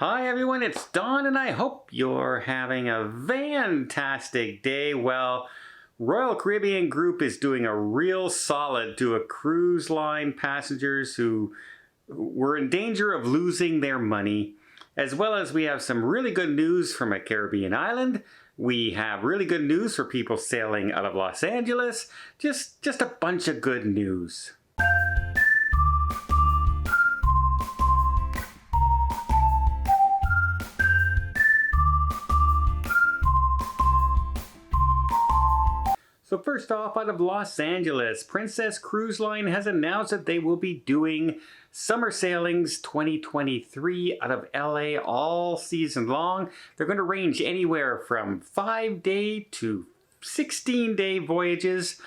Hi everyone, it's Don and I hope you're having a fantastic day. Well, Royal Caribbean Group is doing a real solid to a cruise line passengers who were in danger of losing their money. As well as we have some really good news from a Caribbean island. We have really good news for people sailing out of Los Angeles. Just a bunch of good news. So first off, out of Los Angeles, Princess Cruise Line has announced that they will be doing Summer Sailings 2023 out of LA all season long. They're going to range anywhere from 5-day to 16-day voyages,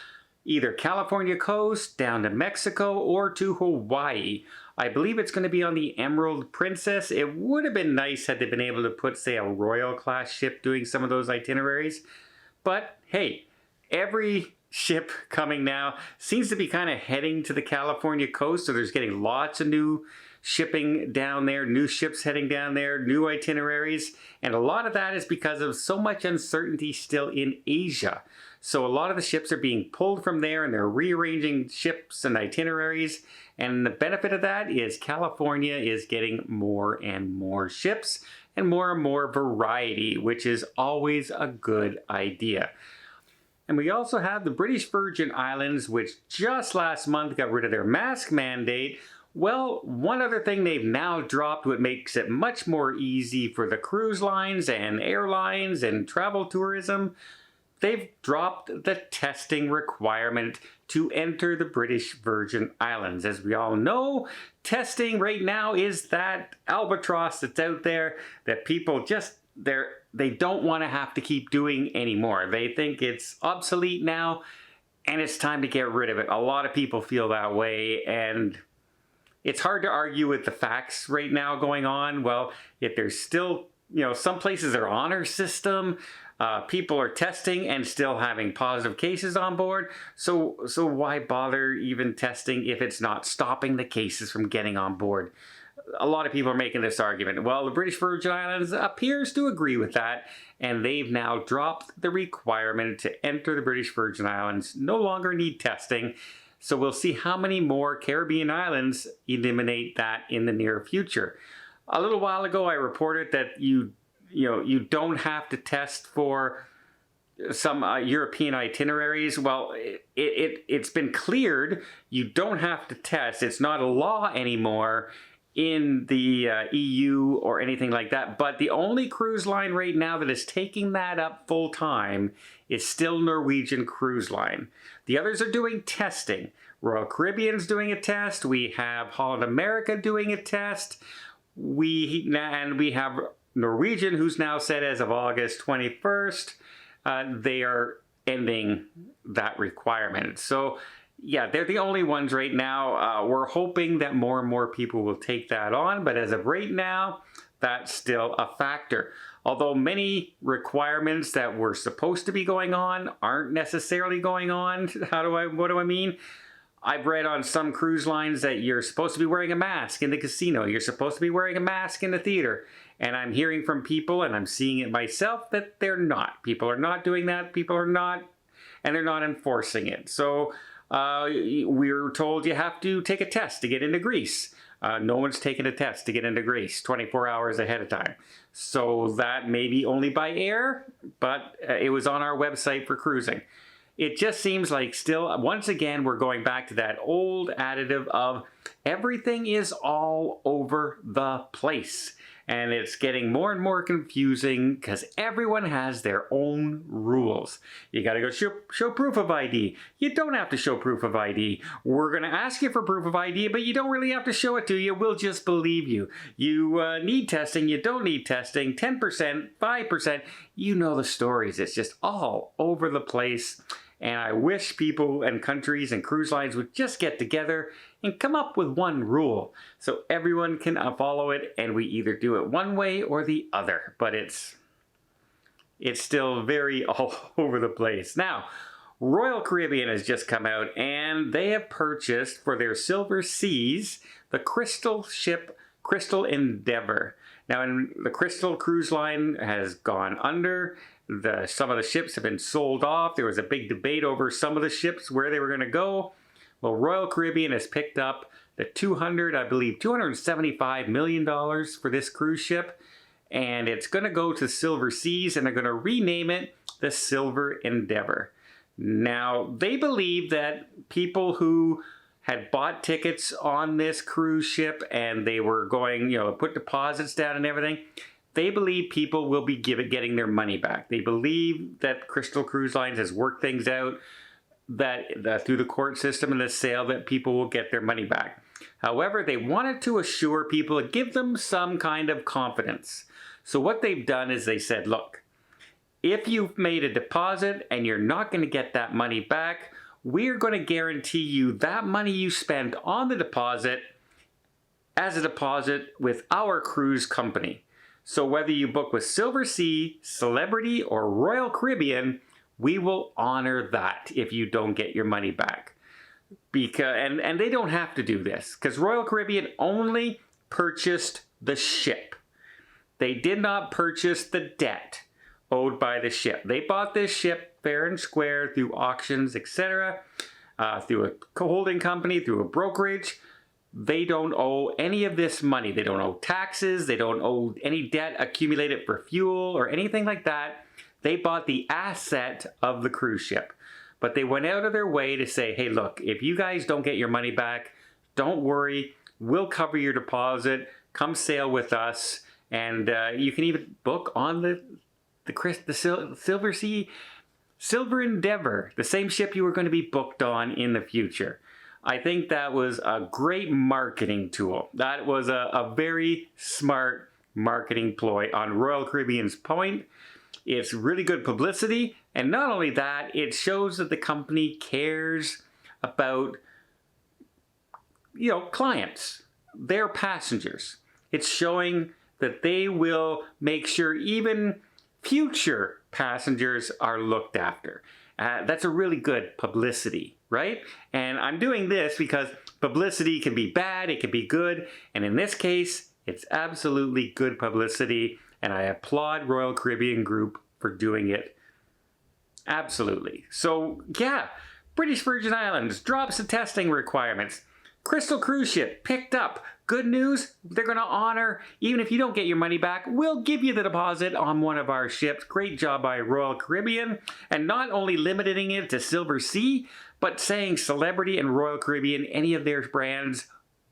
either California coast, down to Mexico, or to Hawaii. I believe it's going to be on the Emerald Princess. It would have been nice had they been able to put, say, a Royal class ship doing some of those itineraries. But hey, every ship coming now seems to be kind of heading to the California coast, so there's getting lots of new shipping down there, new ships heading down there, new itineraries, and a lot of that is because of so much uncertainty still in Asia. So a lot of the ships are being pulled from there and they're rearranging ships and itineraries, and the benefit of that is California is getting more and more ships and more variety, which is always a good idea. And we also have the British Virgin Islands, which just last month got rid of their mask mandate. Well, one other thing they've now dropped, which makes it much more easy for the cruise lines and airlines and travel tourism, they've dropped the testing requirement to enter the British Virgin Islands. As we all know, testing right now is that albatross that's out there that people just, they don't want to have to keep doing anymore. They think it's obsolete now and it's time to get rid of it. A lot of people feel that way, and it's hard to argue with the facts right now going on. Well, if there's still, some places are honor system, people are testing and still having positive cases on board. So why bother even testing if it's not stopping the cases from getting on board? A lot of people are making this argument. Well, the British Virgin Islands appears to agree with that, and they've now dropped the requirement to enter the British Virgin Islands. No longer need testing. So we'll see how many more Caribbean islands eliminate that in the near future. A little while ago, I reported that you don't have to test for some European itineraries. Well, it's been cleared. You don't have to test. It's not a law anymore in the EU or anything like that. But the only cruise line right now that is taking that up full time is still Norwegian Cruise Line. The others are doing testing. Royal Caribbean's doing a test. We have Holland America doing a test. And we have Norwegian, who's now said as of August 21st, they are ending that requirement. So yeah, they're the only ones right now. We're hoping that more and more people will take that on, but as of right now, that's still a factor. Although many requirements that were supposed to be going on aren't necessarily going on. What do I mean? I've read on some cruise lines that you're supposed to be wearing a mask in the casino. You're supposed to be wearing a mask in the theater. And I'm hearing from people, and I'm seeing it myself, that they're not. People are not doing that. People are not, and they're not enforcing it. So we're told you have to take a test to get into Greece. No one's taken a test to get into Greece 24 hours ahead of time. So that may be only by air, but it was on our website for cruising. It just seems like still, once again, we're going back to that old additive of everything is all over the place. And it's getting more and more confusing because everyone has their own rules. You gotta go show proof of ID. You don't have to show proof of ID. We're gonna ask you for proof of ID, but you don't really have to show it to you. We'll just believe you. You need testing, you don't need testing, 10%, 5%. You know the stories. It's just all over the place. And I wish people and countries and cruise lines would just get together and come up with one rule so everyone can follow it, and we either do it one way or the other. But it's still very all over the place. Now, Royal Caribbean has just come out and they have purchased for their Silver Seas the crystal ship Crystal Endeavor. Now, the Crystal Cruise Line has gone under. Some of the ships have been sold off. There was a big debate over some of the ships, where they were going to go. Well, Royal Caribbean has picked up the $275 million for this cruise ship. And it's going to go to Silver Seas, and they're going to rename it the Silver Endeavor. Now, they believe that people who had bought tickets on this cruise ship and they were going, put deposits down and everything, they believe people will be getting their money back. They believe that Crystal Cruise Lines has worked things out that through the court system and the sale, that people will get their money back. However, they wanted to assure people and give them some kind of confidence. So what they've done is they said, look, if you've made a deposit and you're not going to get that money back, we're going to guarantee you that money you spend on the deposit as a deposit with our cruise company. So whether you book with Silver Sea, Celebrity, or Royal Caribbean, we will honor that if you don't get your money back. And they don't have to do this, because Royal Caribbean only purchased the ship. They did not purchase the debt owed by the ship. They bought this ship fair and square through auctions, etc., through a holding company, through a brokerage. They don't owe any of this money. They don't owe taxes. They don't owe any debt accumulated for fuel or anything like that. They bought the asset of the cruise ship. But they went out of their way to say, hey, look, if you guys don't get your money back, don't worry. We'll cover your deposit. Come sail with us. And you can even book on the Silver Sea, Silver Endeavor, the same ship you were going to be booked on in the future. I think that was a great marketing tool. That was a very smart marketing ploy on Royal Caribbean's point. It's really good publicity. And not only that, it shows that the company cares about, clients, their passengers. It's showing that they will make sure even future passengers are looked after. That's a really good publicity, right? And I'm doing this because publicity can be bad, it can be good, and in this case, it's absolutely good publicity, and I applaud Royal Caribbean Group for doing it. Absolutely. So, yeah, British Virgin Islands drops the testing requirements. Crystal Cruise Ship picked up. Good news, they're going to honor, even if you don't get your money back, we'll give you the deposit on one of our ships. Great job by Royal Caribbean. And not only limiting it to Silver Sea, but saying Celebrity and Royal Caribbean, any of their brands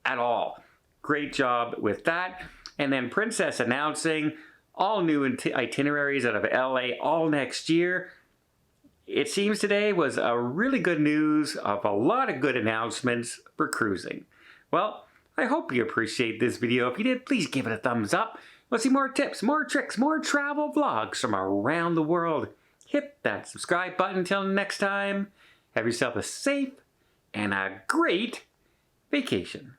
at all. Great job with that. And then Princess announcing all new itineraries out of LA all next year. It seems today was a really good news of a lot of good announcements for cruising. Well, I hope you appreciate this video. If you did, please give it a thumbs up. Want to see more tips, more tricks, more travel vlogs from around the world? Hit that subscribe button. Until next time, have yourself a safe and a great vacation.